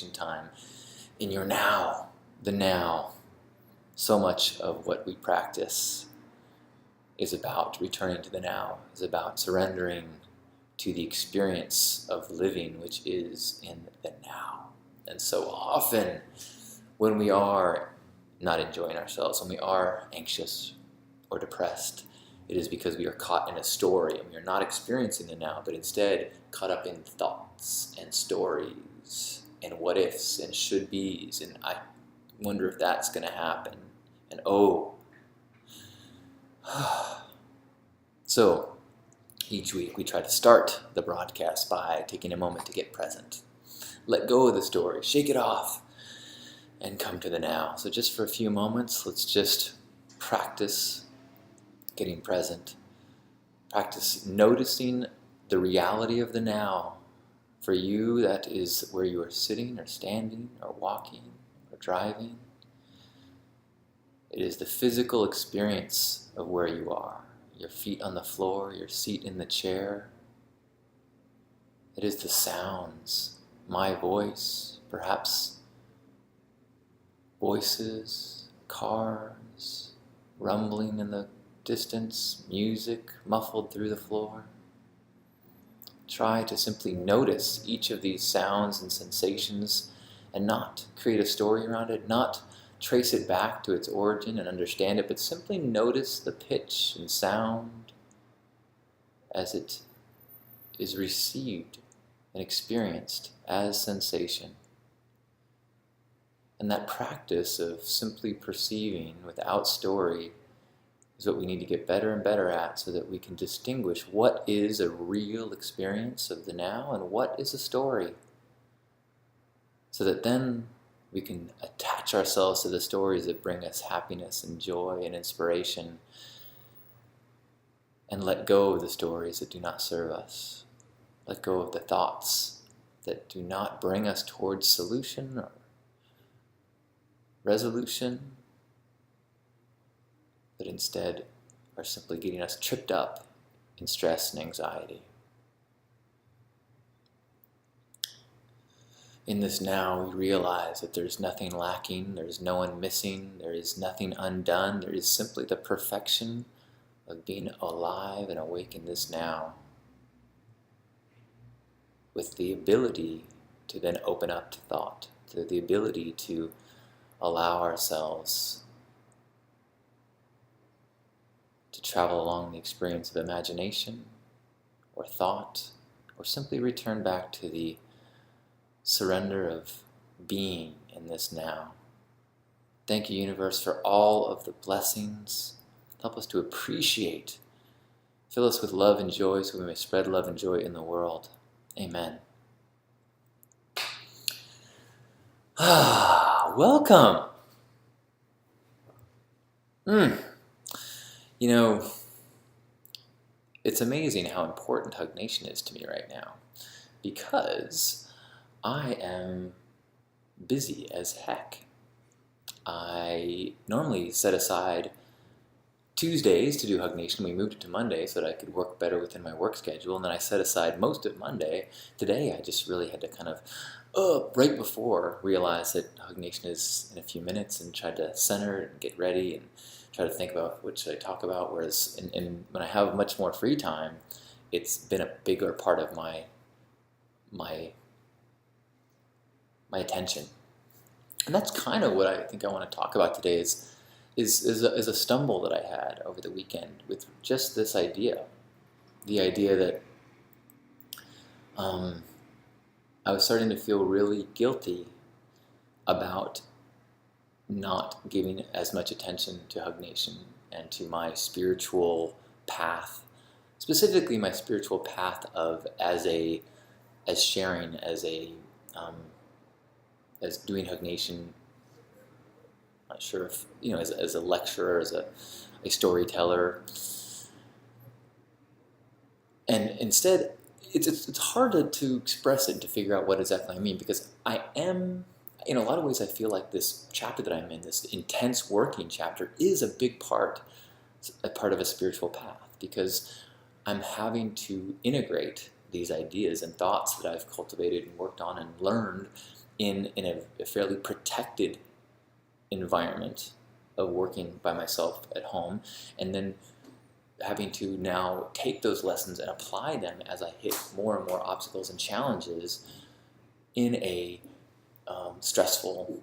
time in your now, the now. So much of what we practice is about returning to the now, is about surrendering to the experience of living, which is in the now. And so often, when we are not enjoying ourselves, when we are anxious or depressed, it is because we are caught in a story and we are not experiencing the now, but instead caught up in thoughts and stories and what ifs and should be's, and I wonder if that's going to happen. And so each week we try to start the broadcast by taking a moment to get present. Let go of the story, shake it off, and come to the now. So just for a few moments, let's just practice getting present. Practice noticing the reality of the now. For you, that is where you are sitting or standing or walking or driving. It is the physical experience of where you are. Your feet on the floor, your seat in the chair. It is the sounds, my voice, perhaps voices, cars, rumbling in the distance, music muffled through the floor. Try to simply notice each of these sounds and sensations and not create a story around it, not trace it back to its origin and understand it, but simply notice the pitch and sound as it is received and experienced as sensation. And that practice of simply perceiving without story is what we need to get better and better at, so that we can distinguish what is a real experience of the now and what is a story. So that then we can attach ourselves to the stories that bring us happiness and joy and inspiration, and let go of the stories that do not serve us. Let go of the thoughts that do not bring us towards solution or resolution, but instead are simply getting us tripped up in stress and anxiety. In this now, we realize that there's nothing lacking, there's no one missing, there is nothing undone, there is simply the perfection of being alive and awake in this now, with the ability to then open up to thought, to the ability to allow ourselves to travel along the experience of imagination or thought, or simply return back to the surrender of being in this now. Thank you, universe, for all of the blessings. Help us to appreciate. Fill us with love and joy so we may spread love and joy in the world. Amen. Welcome. You know, it's amazing how important Hug Nation is to me right now, because I am busy as heck. I normally set aside Tuesdays to do Hug Nation. We moved it to Monday so that I could work better within my work schedule, and then I set aside most of Monday. Today I just really had to kind of, right before, realize that Hug Nation is in a few minutes, and tried to center and get ready and try to think about what should I talk about, whereas when I have much more free time, it's been a bigger part of my attention. And that's kind of what I think I want to talk about today is a stumble that I had over the weekend with just this idea. The idea that I was starting to feel really guilty about not giving as much attention to Hug Nation and to my spiritual path, specifically my spiritual path of as sharing, as doing Hug Nation. Not sure if, as a lecturer, as a storyteller. And instead, it's hard to express it and to figure out what exactly I mean, because I am, in a lot of ways, I feel like this chapter that I'm in, this intense working chapter, is a big part of a spiritual path, because I'm having to integrate these ideas and thoughts that I've cultivated and worked on and learned in a fairly protected environment of working by myself at home, and then having to now take those lessons and apply them as I hit more and more obstacles and challenges in a stressful,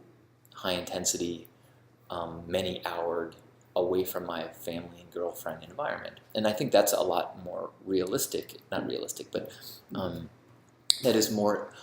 high-intensity, many-houred, away from my family and girlfriend environment. And I think that's a lot more realistic, not realistic, but that is more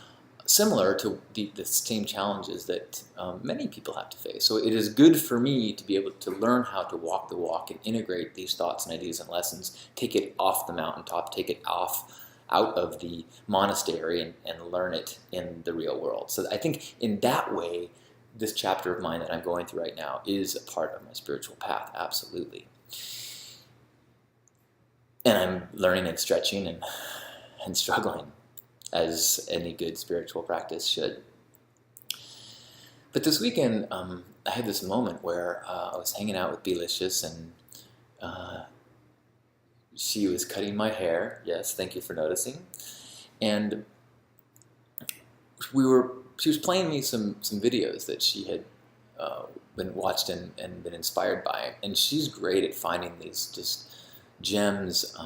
similar to the same challenges that many people have to face. So it is good for me to be able to learn how to walk the walk and integrate these thoughts and ideas and lessons, take it off the mountaintop, take it out of the monastery and learn it in the real world. So I think in that way, this chapter of mine that I'm going through right now is a part of my spiritual path, absolutely. And I'm learning and stretching and struggling, as any good spiritual practice should. But this weekend, I had this moment where I was hanging out with Belicious, and she was cutting my hair. Yes, thank you for noticing. And she was playing me some videos that she had been watched and been inspired by. And she's great at finding these just gems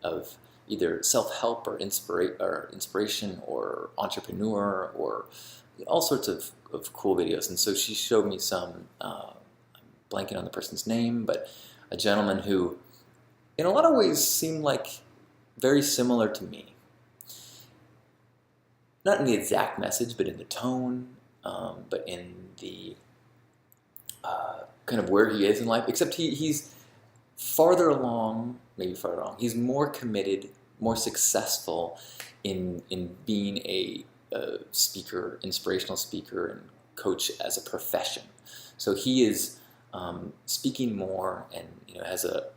of either self-help or inspiration or entrepreneur or all sorts of cool videos. And so she showed me some, I'm blanking on the person's name, but a gentleman who in a lot of ways seemed like very similar to me. Not in the exact message, but in the tone, but in the kind of where he is in life, except he's farther along, maybe farther along, he's more committed, more successful in being a speaker, inspirational speaker and coach as a profession. So he is speaking more and has a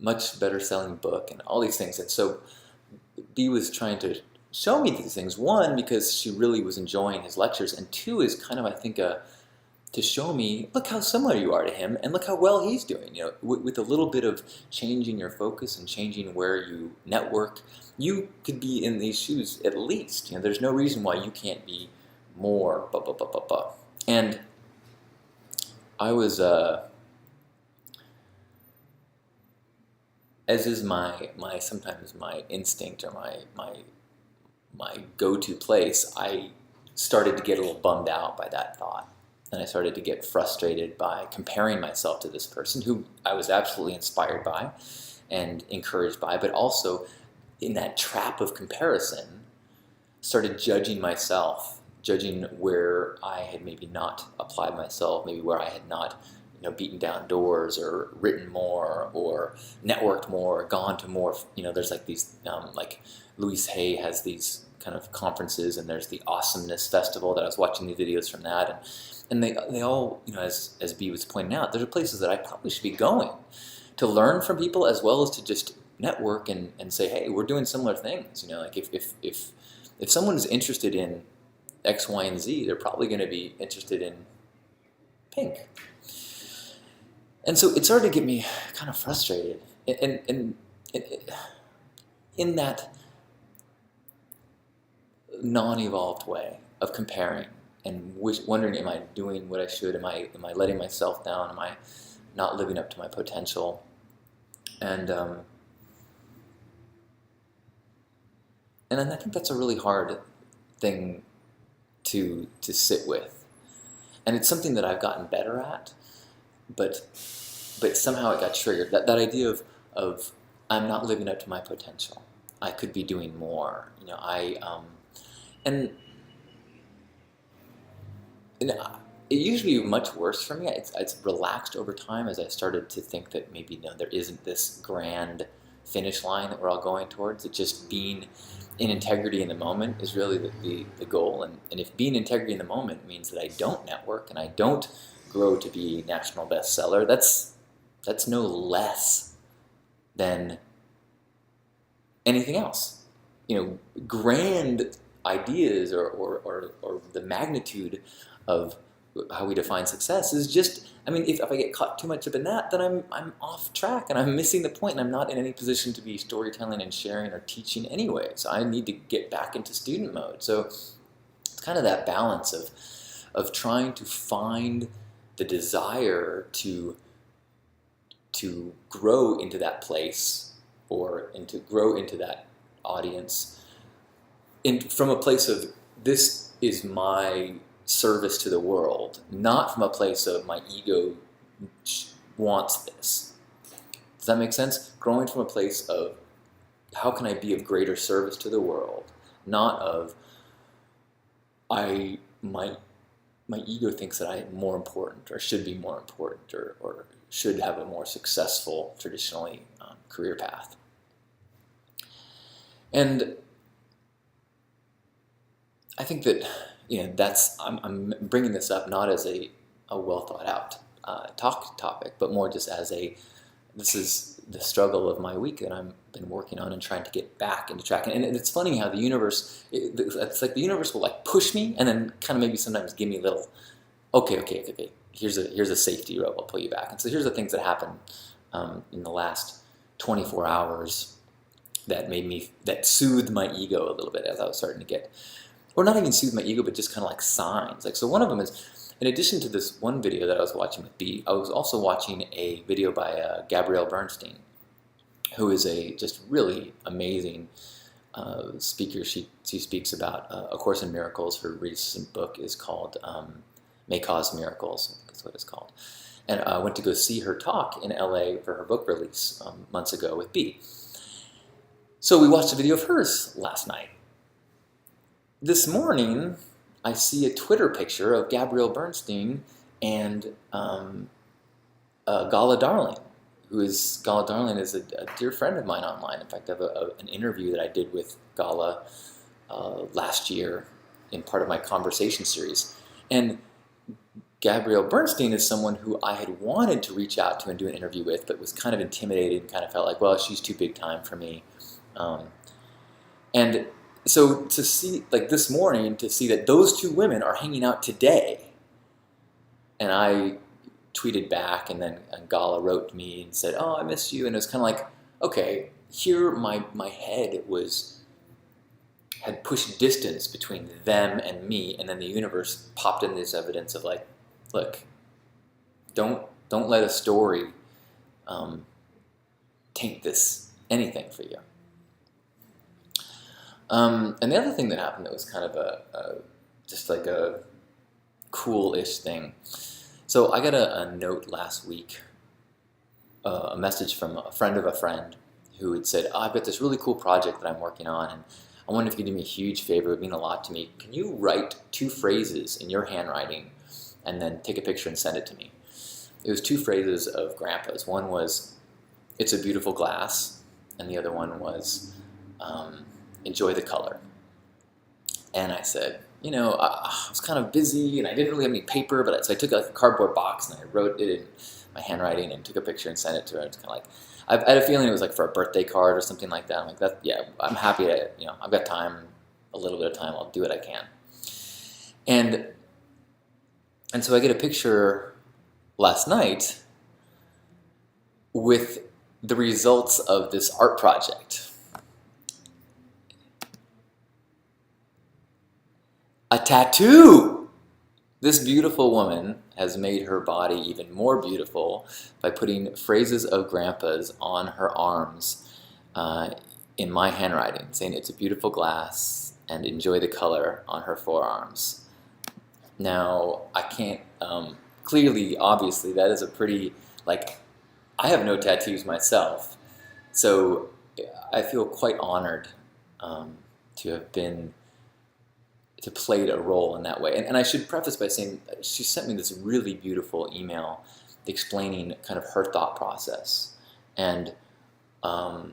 much better selling book and all these things. And so Bea was trying to show me these things. One, because she really was enjoying his lectures, and two is kind of, I think, to show me, look how similar you are to him, and look how well he's doing. With a little bit of changing your focus and changing where you network, you could be in these shoes at least. There's no reason why you can't be more. And I was, as is my sometimes my instinct or my go-to place, I started to get a little bummed out by that thought. And I started to get frustrated by comparing myself to this person who I was absolutely inspired by and encouraged by, but also in that trap of comparison, started judging myself, judging where I had maybe not applied myself, maybe where I had not beaten down doors or written more or networked more, or gone to more, there's like these, like Louise Hay has these kind of conferences, and there's the Awesomeness Festival that I was watching the videos from that, and they all, as Bea was pointing out, there's places that I probably should be going to learn from people as well as to just network and say, hey, we're doing similar things. Like if someone's interested in X, Y, and Z, they're probably going to be interested in pink. And so it started to get me kind of frustrated, and in that non-evolved way of comparing and wondering, am I doing what I should? Am I letting myself down? Am I not living up to my potential? And I think that's a really hard thing to sit with, and it's something that I've gotten better at, but somehow it got triggered. That idea of I'm not living up to my potential. I could be doing more. And it used to be much worse for me. It's relaxed over time as I started to think that maybe there isn't this grand finish line that we're all going towards. That just being in integrity in the moment is really the goal. And if being integrity in the moment means that I don't network and I don't grow to be a national bestseller, that's no less than anything else. Grand ideas or the magnitude of how we define success is just, if I get caught too much up in that, then I'm off track and I'm missing the point, and I'm not in any position to be storytelling and sharing or teaching anyway. So I need to get back into student mode. So it's kind of that balance of trying to find the desire to grow into that place or to grow into that audience from a place of this is my service to the world, not from a place of my ego wants this. Does that make sense? Growing from a place of how can I be of greater service to the world, not of my ego thinks that I am more important or should be more important or should have a more successful, traditionally, career path. And I think that I'm bringing this up not as a well thought out topic, but more just as this is the struggle of my week that I've been working on and trying to get back into track. And it's funny how the universe, it's like the universe will like push me and then kind of maybe sometimes give me a little, okay. Here's a safety rope. I'll pull you back. And so here's the things that happened in the last 24 hours that soothed my ego a little bit as I was starting to get, or not even soothe my ego, but just kind of like signs. Like, so one of them is, in addition to this one video that I was watching with B, I was also watching a video by Gabrielle Bernstein, who is a just really amazing speaker. She speaks about A Course in Miracles. Her recent book is called May Cause Miracles. That's what it's called. And I went to go see her talk in LA for her book release months ago with B. So we watched a video of hers last night. This morning, I see a Twitter picture of Gabrielle Bernstein and Gala Darling. Gala Darling is a dear friend of mine online. In fact, I have an interview that I did with Gala last year in part of my conversation series. And Gabrielle Bernstein is someone who I had wanted to reach out to and do an interview with, but was kind of intimidated and kind of felt like, well, she's too big time for me. And so to see, like this morning, to see that those two women are hanging out today, and I tweeted back, and then Gala wrote me and said, oh, I miss you, and it was kind of like, okay, here my head had pushed distance between them and me, and then the universe popped in this evidence of like, look, don't let a story taint this anything for you. And the other thing that happened that was kind of just like a cool-ish thing. So I got a note last week, a message from a friend of a friend who had said, oh, I've got this really cool project that I'm working on, and I wonder if you could do me a huge favor. It would mean a lot to me. Can you write 2 phrases in your handwriting and then take a picture and send it to me? It was 2 phrases of Grandpa's. One was, it's a beautiful glass, and the other one was, enjoy the color. And I said, I was kind of busy and I didn't really have any paper, so I took like a cardboard box and I wrote it in my handwriting and took a picture and sent it to her. It's kind of like, I had a feeling it was like for a birthday card or something like that. I'm like, I'm happy to, I've got time, a little bit of time, I'll do what I can. And so I get a picture last night with the results of this art project. A tattoo! This beautiful woman has made her body even more beautiful by putting phrases of Grandpa's on her arms in my handwriting, saying it's a beautiful glass and enjoy the color on her forearms. Now, I can't, clearly, obviously, that is a pretty, I have no tattoos myself, so I feel quite honored to have played a role in that way. And I should preface by saying she sent me this really beautiful email explaining kind of her thought process. And a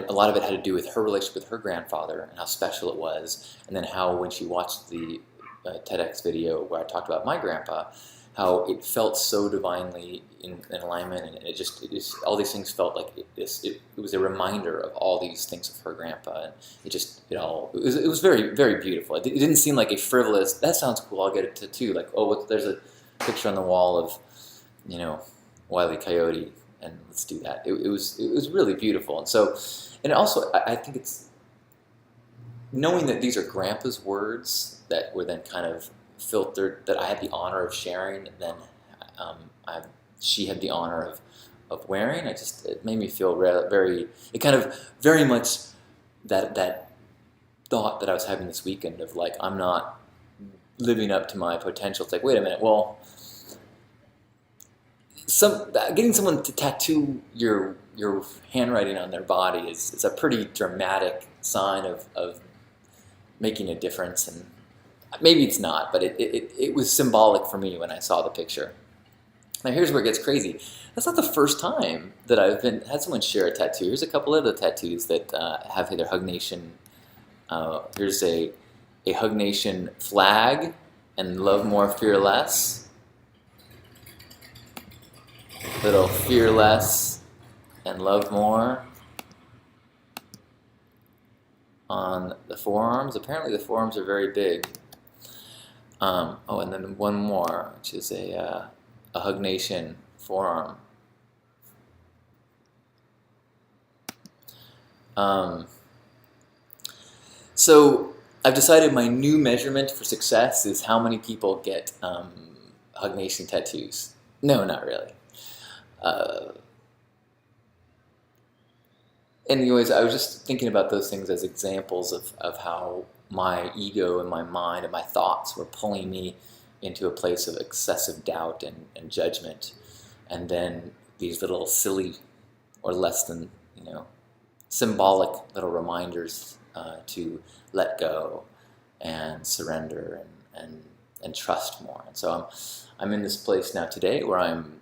lot of it had to do with her relationship with her grandfather and how special it was. And then how when she watched the TEDx video where I talked about my grandpa, how it felt so divinely in alignment, and it just all these things felt like it was a reminder of all these things of her grandpa, and it was very, very beautiful. It didn't seem like a frivolous, that sounds cool, I'll get a tattoo, like, oh, there's a picture on the wall of Wile E. Coyote, and let's do that. It was really beautiful. And also I think knowing that these are Grandpa's words that were then kind of filtered, that I had the honor of sharing, and then she had the honor of wearing. It made me feel it kind of very much that thought that I was having this weekend of like, I'm not living up to my potential. It's like, wait a minute, well, getting someone to tattoo your handwriting on their body is a pretty dramatic sign of making a difference, and maybe it's not, but it was symbolic for me when I saw the picture. Now here's where it gets crazy. That's not the first time that I've had someone share a tattoo. Here's a couple other tattoos that have either Hug Nation. Here's a Hug Nation flag and Love More, Fear Less. Little Fear Less and Love More on the forearms. Apparently the forearms are very big. And then one more, which is a Hug Nation forearm. So I've decided my new measurement for success is how many people get Hug Nation tattoos. No, not really. Anyways, I was just thinking about those things as examples of how my ego and my mind and my thoughts were pulling me into a place of excessive doubt and judgment. And then these little silly or less than, symbolic little reminders to let go and surrender and trust more. And so I'm in this place now today where I'm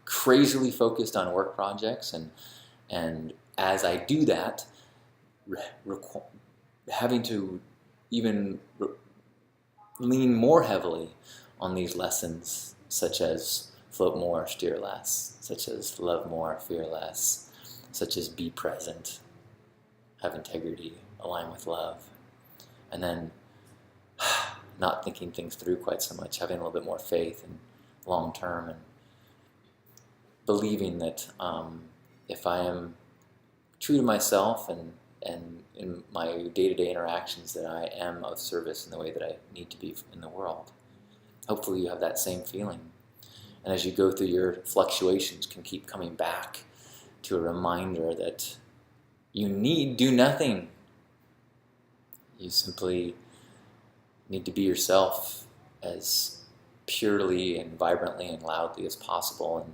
crazily focused on work projects, and as I do that, having to even lean more heavily on these lessons, such as float more, steer less, such as love more, fear less, such as be present, have integrity, align with love, and then not thinking things through quite so much, having a little bit more faith and long term, and believing that if I am true to myself and in my day-to-day interactions, that I am of service in the way that I need to be in the world. Hopefully you have that same feeling. And as you go through your fluctuations, can keep coming back to a reminder that you need do nothing. You simply need to be yourself as purely and vibrantly and loudly as possible,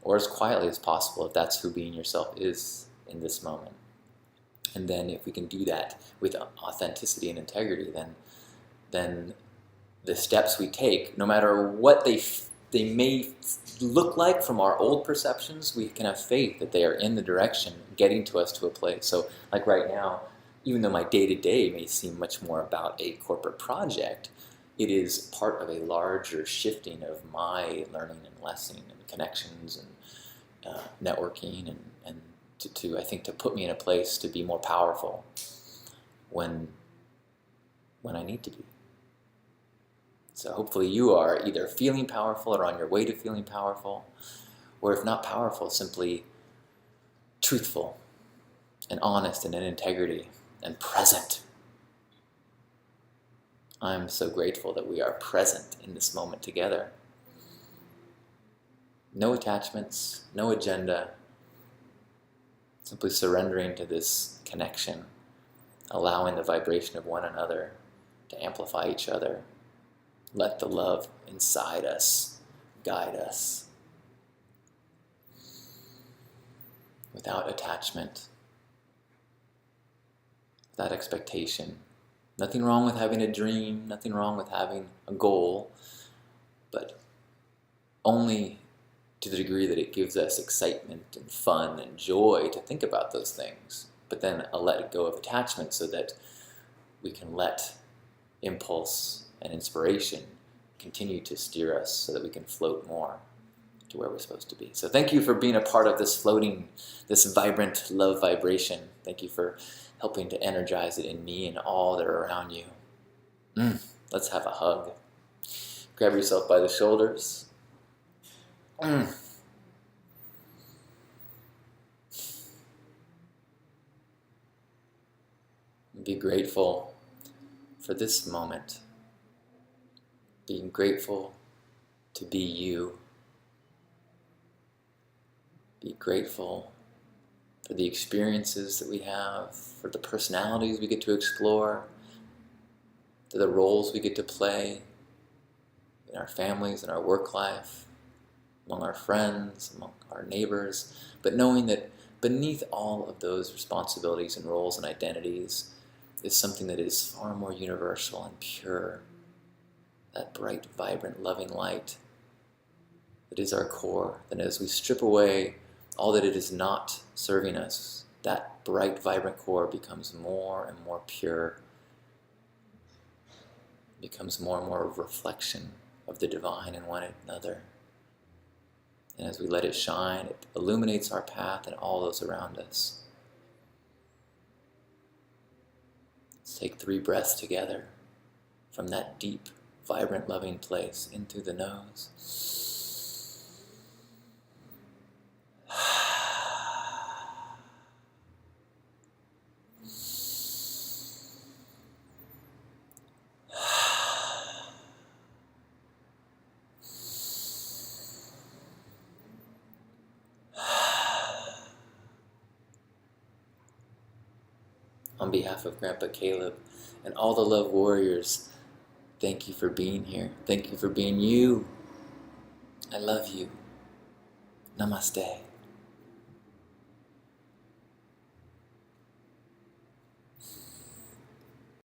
or as quietly as possible, if that's who being yourself is in this moment. And then if we can do that with authenticity and integrity, then the steps we take, no matter what they may look like from our old perceptions, we can have faith that they are in the direction getting to us to a place. So like right now, even though my day-to-day may seem much more about a corporate project, it is part of a larger shifting of my learning and lessening and connections and networking and to I think to put me in a place to be more powerful when I need to be. So hopefully you are either feeling powerful or on your way to feeling powerful, or if not powerful, simply truthful and honest and in integrity and present. I'm so grateful that we are present in this moment together. No attachments, no agenda, simply surrendering to this connection, allowing the vibration of one another to amplify each other. Let the love inside us guide us. Without attachment, without expectation. Nothing wrong with having a dream, nothing wrong with having a goal, but only to the degree that it gives us excitement and fun and joy to think about those things. But then let go of attachment so that we can let impulse and inspiration continue to steer us so that we can float more to where we're supposed to be. So thank you for being a part of this floating, this vibrant love vibration. Thank you for helping to energize it in me and all that are around you. Let's have a hug. Grab yourself by the shoulders. Be grateful for this moment. Being grateful to be you. Be grateful for the experiences that we have, for the personalities we get to explore, for the roles we get to play in our families, in our work life, among our friends, among our neighbors, but knowing that beneath all of those responsibilities and roles and identities is something that is far more universal and pure, that bright, vibrant, loving light that is our core. And as we strip away all that it is not serving us, that bright, vibrant core becomes more and more pure, becomes more and more a reflection of the divine in one another. And as we let it shine, it illuminates our path and all those around us. Let's take 3 breaths together from that deep, vibrant, loving place in through the nose. On behalf of Grandpa Caleb and all the Love Warriors, thank you for being here. Thank you for being you. I love you. Namaste.